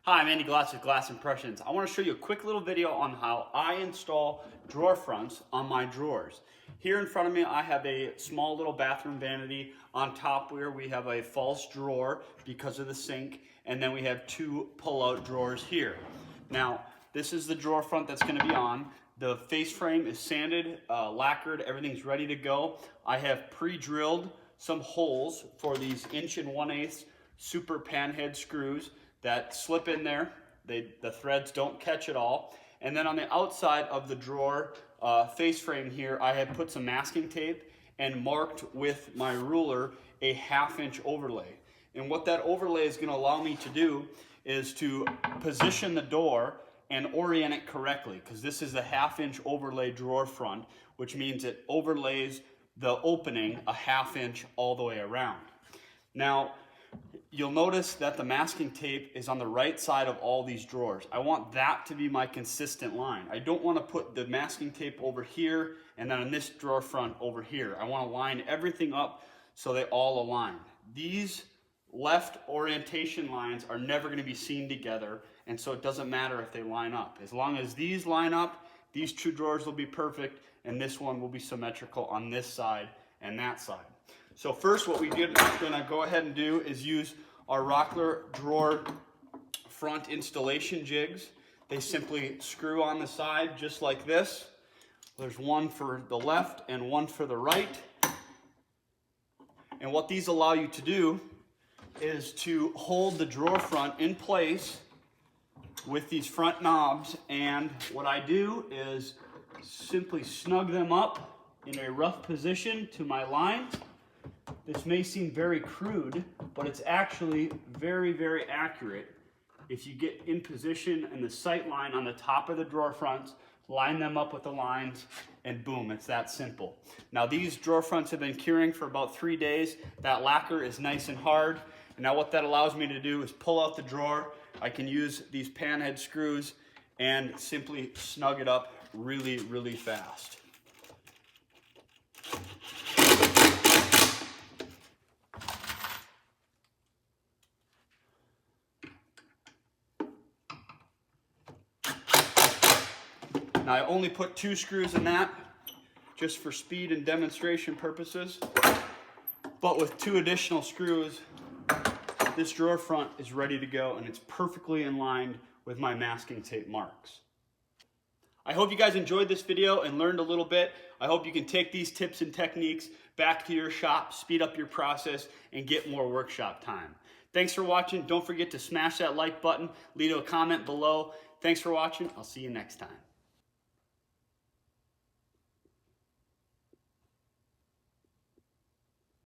Hi, I'm Andy Glass with Glass Impressions. I want to show you a quick little video on how I install drawer fronts on my drawers. Here in front of me I have a small little bathroom vanity. On top where we have a false drawer because of the sink, and then we have two pull-out drawers here. Now this is the drawer front that's going to be on. The face frame is sanded, lacquered, everything's ready to go. I have pre-drilled some holes for these 1 1/8" super panhead screws that slip in there. The threads don't catch at all. And then on the outside of the drawer face frame here, I had put some masking tape and marked with my ruler a 1/2 inch overlay. And what that overlay is going to allow me to do is to position the door and orient it correctly, because this is a 1/2 inch overlay drawer front, which means it overlays the opening a 1/2 inch all the way around. Now, you'll notice that the masking tape is on the right side of all these drawers. I want that to be my consistent line. I don't want to put the masking tape over here and then on this drawer front over here. I want to line everything up so they all align. These left orientation lines are never going to be seen together, and so it doesn't matter if they line up. As long as these line up, these two drawers will be perfect, and this one will be symmetrical on this side and that side. So first what we're gonna go ahead and do is use our Rockler drawer front installation jigs. They simply screw on the side just like this. There's one for the left and one for the right. And what these allow you to do is to hold the drawer front in place with these front knobs. And what I do is simply snug them up in a rough position to my lines. This may seem very crude, but it's actually very, very accurate. If you get in position in the sight line on the top of the drawer fronts, line them up with the lines, and boom, it's that simple. Now these drawer fronts have been curing for about 3 days. That lacquer is nice and hard. And now what that allows me to do is pull out the drawer. I can use these panhead screws and simply snug it up really, really fast. Now I only put 2 screws in that just for speed and demonstration purposes, but with 2 additional screws, this drawer front is ready to go, and it's perfectly in line with my masking tape marks. I hope you guys enjoyed this video and learned a little bit. I hope you can take these tips and techniques back to your shop, speed up your process, and get more workshop time. Thanks for watching. Don't forget to smash that like button, leave a comment below. Thanks for watching. I'll see you next time.